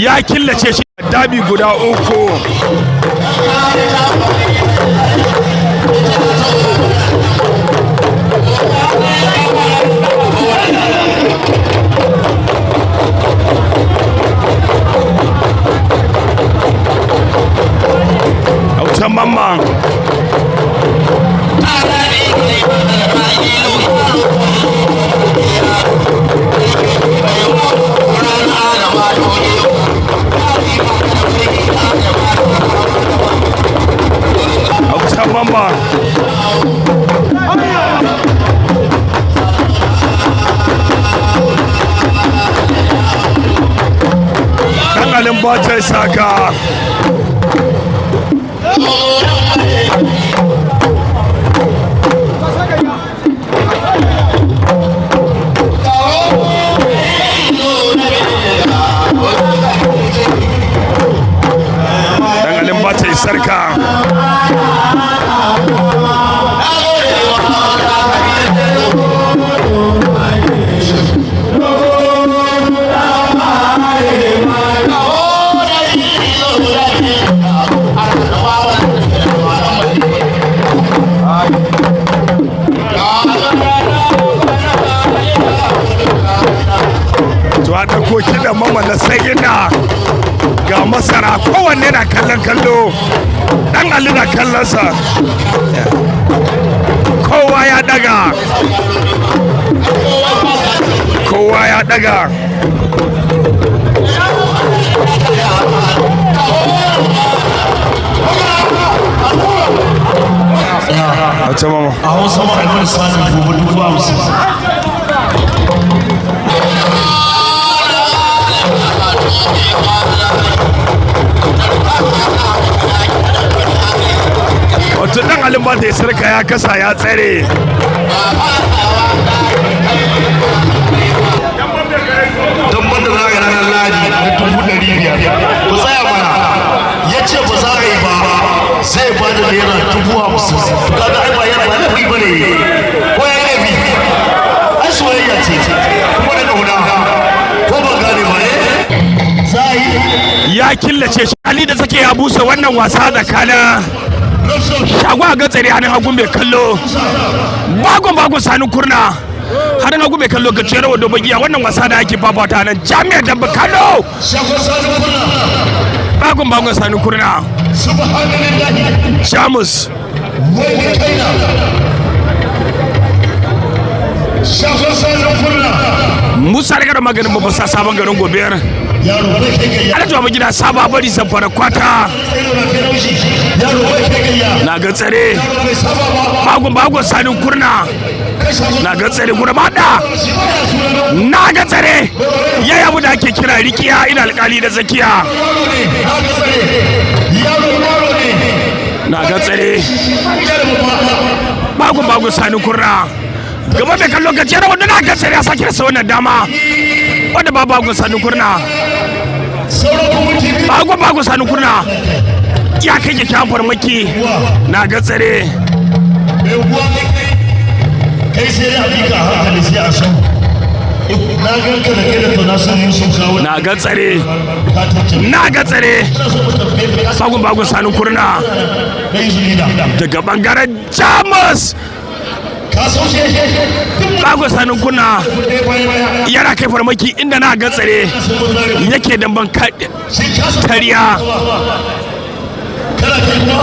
ya killace shi dabi guda uku. Autan Mamman Autan Mamman dan Alin Bata Isarka Alin Bata Isarka da koki da mama na sayina ga masara kowanne na kallon kallo dan Ali na kallonsa kowa ya daga Autan Mamman a Hausa ma a wani sanin gobe 50. wato dan Alin Bata Isarka ya kasa ya tsare don banda za ga ranar ladi na 500 ku tsaya mana ya ce ba za a yi ba zai ba da naira 50,000 kaga ai ba yana ba da kuɗi ba ne ko ya laifi ai soyayya ce kuma da ƙauna ko ban gane ba ne za a yi ya killace shi Ali da take ya busa wannan wasa tsakanin shagwa ga tsare hannun hagu mai kallo bagon sani kurna hannun hagu mai kallo ga ciyar wa dobagiya wannan wasa da ake fafata nan jami'ar Dambe Kano bagon sani kurna Jamus Musa daga da maganin mafasa sabon garin gobiyar ana tuwa gida saba bari zamfara kwata na ga tsare bagon sanin kurna na ga tsare gurbada na ga tsare yayi abu da ake kira rikiya ina alkali da zakiya na ga tsare bagon sanin kurna gaba da kallo gajiyar wanda na ga tsare a sake rasa wannan dama wanda bagon sanin kurna bagon sanin kurna ya kai kyakkyawan farmaki na ga tsare kai sai dai abin ka hankali sai a san na ganka da kai da tunasirin sun kawo na ga tsare bagon sanin kurna daga bangaren Jamus bagon sanin kurna yana kai farmaki inda na ga tsare yake damban tariya kana kai kuma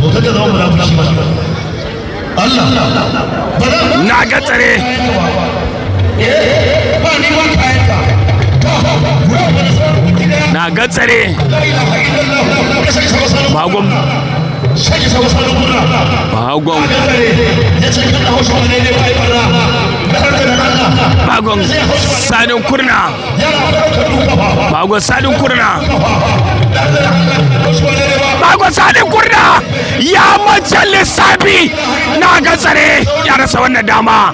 to kaga zama munafiki ba Allah na ga tsare na ga tsare bagon sanin kurna bagon sanin kurna ya mace lissafi na ga tsare ya rasa wannan dama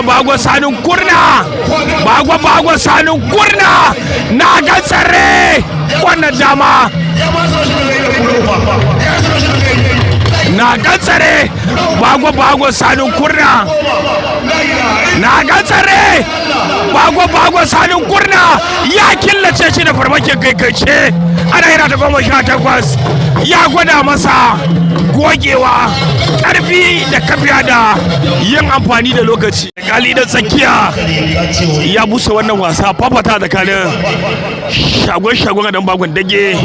bagon sanin kurna bagon sanin kurna na ga tsare wannan dama na gantsare bago sanin kurna na gantsare bago sanin kurna ya killace shi da farmakin kaikaice ana yana ta 18 ya gwada masa gogewa karfi da kafiya da yin amfani da lokaci kali da tsakiya ya busa wannan wasa fafata tsakanin shagon a dan bagon dage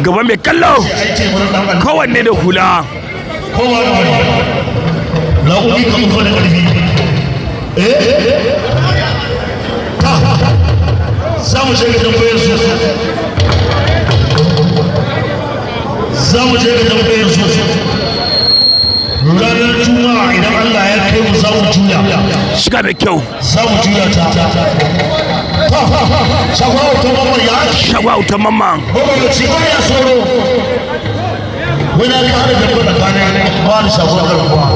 gaba mai kallo kowanne da hula zamu je ga tambayar su ranar juma'a idan Allah ya kai mu zamu juya shiga da kyau zamu juya ta shagwa Autan Mamman ci ba ya soro wani ka hada da kuma tsakanin ba da shagwa garkuwa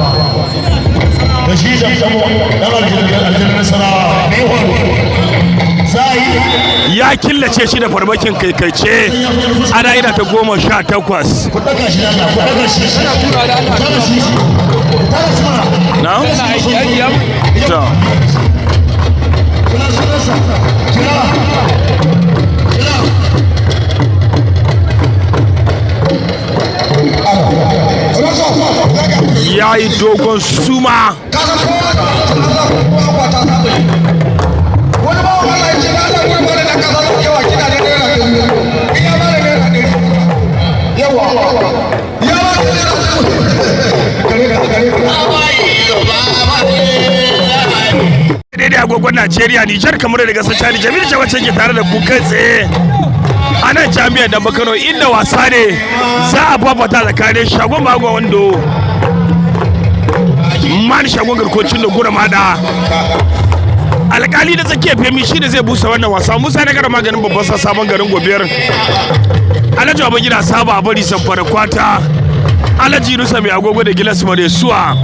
da shi da kuma aljanin Nasarawa ne horo ya killace shi da farmakin kaikaice ana yana ta 18 na? ya yi dogon suma daidai agogon Najeriya Nijar kamar da gasar Chad Jamilu ce wacce ke tare da ku kai tsaye a nan jami'ar Dambe Kano inda wasa ne za a fafata tsakanin shagon bago wando man shagon garkocin da gura mada alƙali da tsakiyar femi shi da zai busa wannan wasa musa na gara maganin babban sabon garin gobiyar alhaji abin gida saba a bari samfara kwata alhaji nusa mai agogo da gilas maresuwa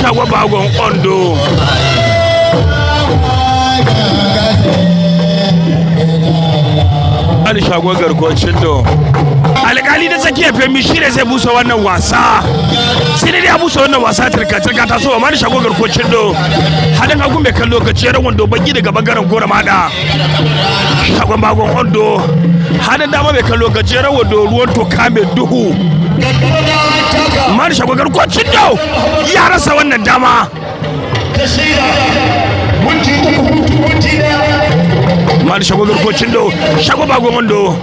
shagwa bagon ondo ali shagon garkocin do alƙali da tsakiyar femi shi ne zai busa wannan wasa sai dai ya busa wannan wasa turka ta so amma da shagon garkocin do halin hagun bai kan lokaci ya wando baki daga bangaren gora mada shagon bagon ondo halin dama bai kan lokaci ya wando ruwan toka mai duhu amma da shagon garkocin do ya rasa wannan dama mali shago garkocin do shago bago mondo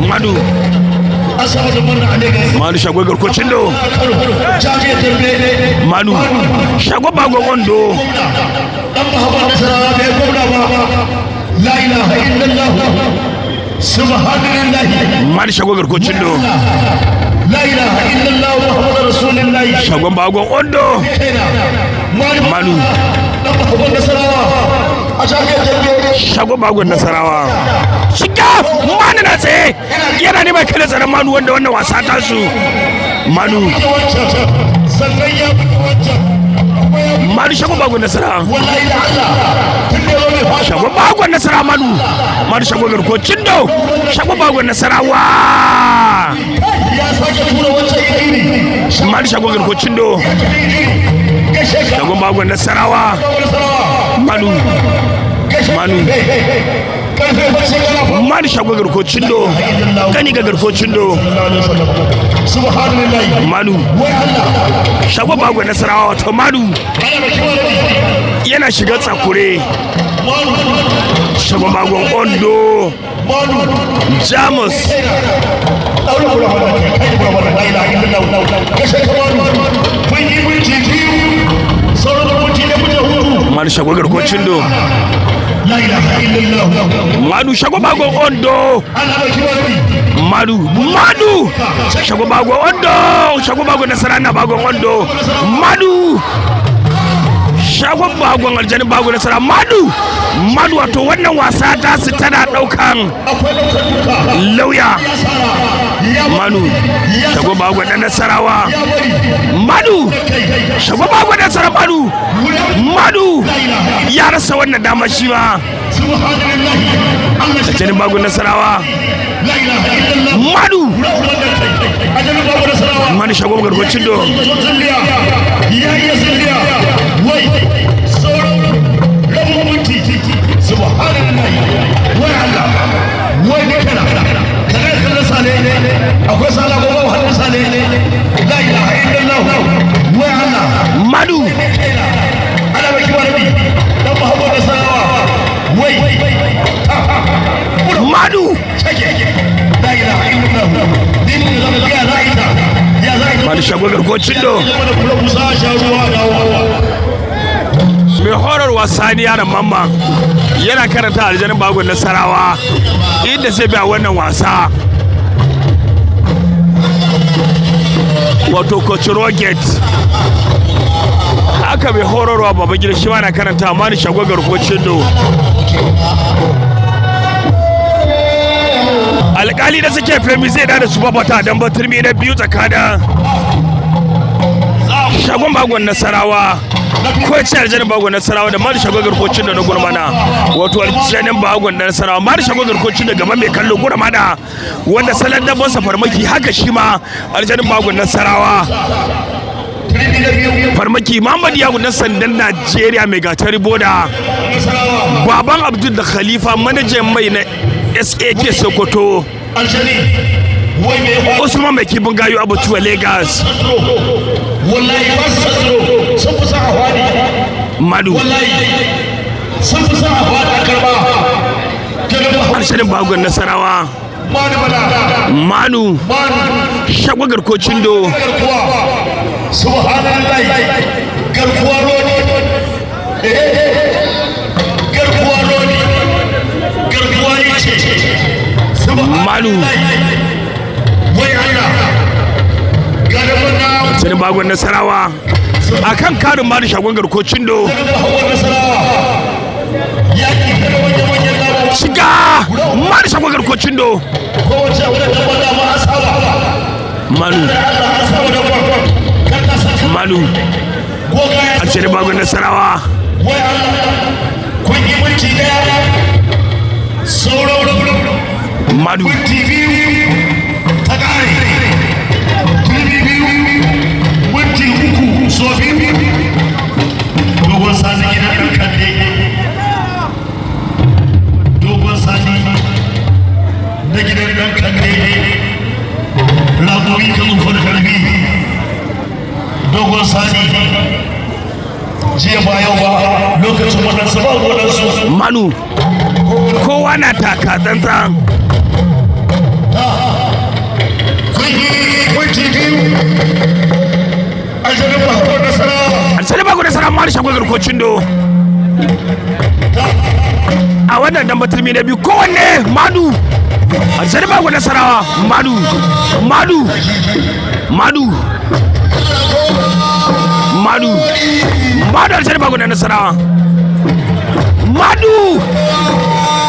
madu mali shago garkocin do madu shago bago mondo mali shago garkocin do shagon bagon ondo manu shagon bagon Nasarawa shiga manu na tsaye yana ne mai kada tsaron manu wanda wannan wasa ta su manu shagon bagon Nasarawa shagon bagon Nasarawa manu shagon garkocin do shagon bagon Nasarawa manu shagon garkocin do shagon bagon Nasarawa manu shagon garkocin do gani ga garkocin do manu shagon bagon Nasarawa wato manu yana shiga tsakure shagon bagon ondo jamus manu shagon garkocin do manu shagon bagon ondo manu shagon bagon ondo shagon bagon Nasarawa na bagon ondo manu shagon bagon Aljanin Bahagon nasara madu wato wannan wasa ta su tana daukan lauya manu shagon bagon dan Nasarawa madu shagon bagon nasara madu ya rasa wannan dama shi ma Aljanin Bahagon Nasarawa madu shagon gargocin do madu shagon gargocin do mai horarwa Sani yaran Mamman yana karanta Aljanin Bahagon Nasarawa inda zai biya wannan wasa wato coach rocket haka mai horarwa Babangida shi ma na karanta amma ni shagon gargocin do alƙali da suke femi zai da su babata don baturmi na biyu tsakanin shagon Bahagon Nasarawa ko ce Aljanin Bahagon Nasarawa da mari shagon garkocin da na gurmana wato Aljanin Bahagon Nasarawa mari shagon garkocin da gaban mai kallo gurmana wanda salon dabban sa farmaki haka shi ma Aljanin Bahagon Nasarawa farmaki Muhammad Yagu na sandan Najeriya mai gatari boda baban Abdul da Khalifa manajan mai na SEO Sokoto Usman mai kibin gayo Abutuwa Lagos madu Aljanin Bahagon Nasarawa manu shagon garkocin do manu Aljanin Bahagon Nasarawa akan karin madu shagon garkocin do shiga madu shagon garkocin do manu Aljanin Bahagon Nasarawa madu dogon sani gidan ɗan kande dogon sani na gidan ɗan kande ragowi kan uku da karfi dogon sani jiya ba yau ba lokacin waɗansu ba waɗansu manu kowa na taka tsantsan Aljanin Bahagon Nasarawa mari shagon garkocin do a wannan dan batulmi na biyu kowanne madu Aljanin Bahagon Nasarawa madu Aljanin Bahagon Nasarawa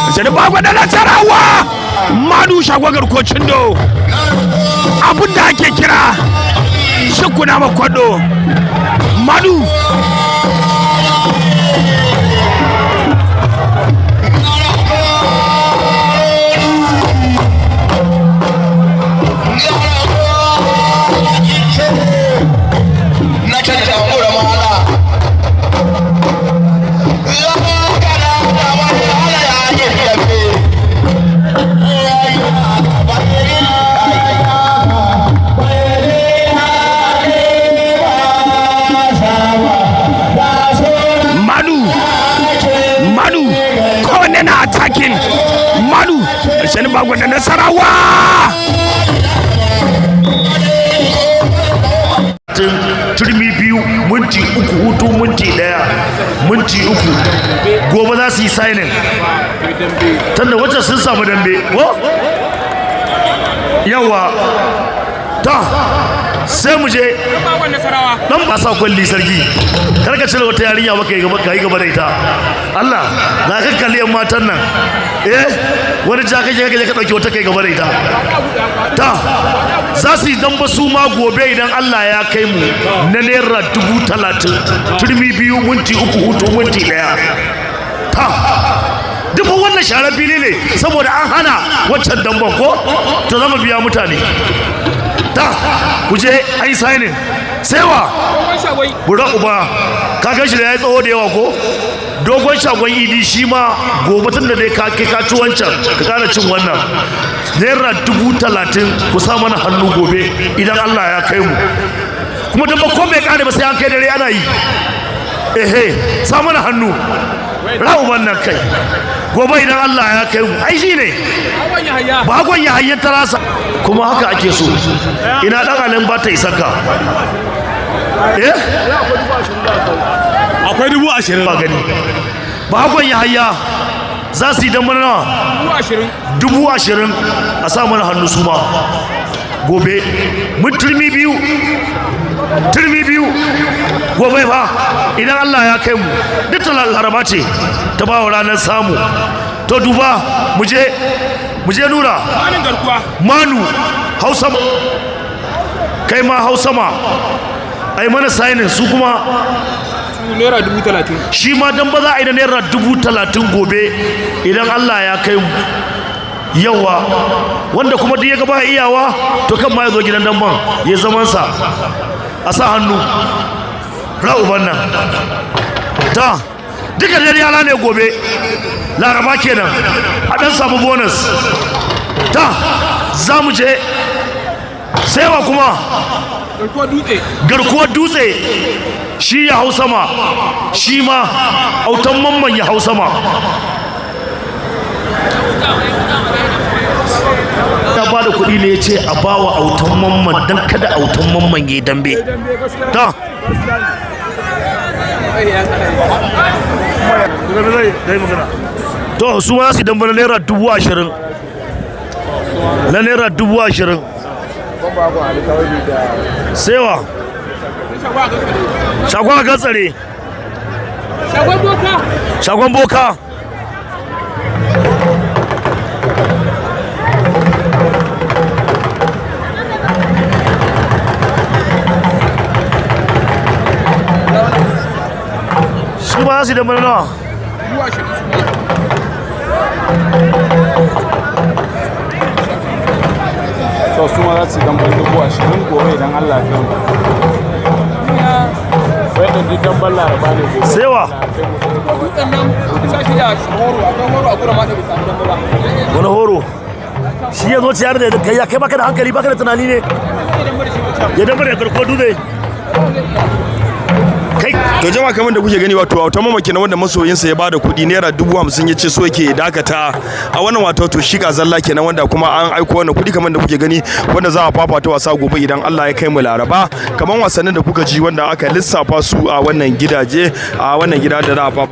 Aljanin Bahagon Nasarawa madu shagon garkocin do abinda ake kira shakuna makwado madu attacking madu Aljanin Bahagon Nasarawa turmi biyu minti uku hutu minti daya minti uku gobe za su yi signing tunda wacce sun samu dambe yawa ta sai mu je dan ba sa kulli sarki kar ka cire wata yarinya maka yi gaba da ita Allah na ka kalli yan matan nan wani ja kake ka dauki wata kai gaba da ita ta za su yi damba su ma gobe idan Allah ya kai mu na naira 30,000 turmi 2 minti 3 hutu minti 1 ta duk wannan sharar fili ne saboda an hana wancan damban ko to zama biya mutane ta ku je ai signing sai wa bura uba ka gan shi da yayi tsawo da yawa ko dogon shagon idi shi ma gobe tun da dai ka ci wancan ka kara cin wannan naira 30,000 ku sa mana hannu gobe idan Allah ya kai mu kuma dan ba ko bai kare ba sai an kai dare ana yi sa mana hannu ra'uban nan kai gobe idan Allah ya kai mu ai shine Bahagon ya hayyan tarasa kuma haka ake so ina dan Alin Bata Isarka akwai 20,000 ba gani Bahagon ya hayya za su yi dan mana 20,000 a sa mana hannu su ma gobe mun turmi biyu gobe fa idan Allah ya kai mu duk laraba ce ta bawa ranar samu to duba mu je nura manu hausa kai ma hausa ma ai mana signing su kuma naira 30,000 shi ma dan ba za a yi da naira 30,000 gobe idan Allah ya kai mu yawa wanda kuma duk ya gaba iyawa to kan ma ya zo gidan damban ya zaman sa a sa hannu ra'uban nan ta duka da yara ne gobe laraba kenan a dan samu bonus ta za mu je saiwa kuma garkuwar dutse shi ya hau sama shi ma autan mamman ya hau sama ya ba da kuɗi ne ya ce a ba wa autan mamman don kada autan mamman ya yi dambe ta to su ma su dambe na naira 20,000 na naira 20,000 sewa shagon gatsare shagon boka shi ba su da mana to su ma za su dan 20,000 gobe idan Allah ya kai wai dan damban laraba ne gobe sewa wani horo shi ya zo ciyar da kai ya kai baka da hankali baka da tunani ne ya damar da garko dutse to jama'a kamar da kuke gani wato Autan Mamman kenan wanda masoyinsa ya bada kuɗi naira 50,000 yace so yake dakata a wannan wato to shi zalla kenan wanda kuma an aiko wannan kuɗi kamar da kuke gani wanda za a fafata wasa gobe idan Allah ya kai mu Laraba kamar wasannin da kuka ji wanda aka lissafa su a wannan gidaje a wannan gida da za a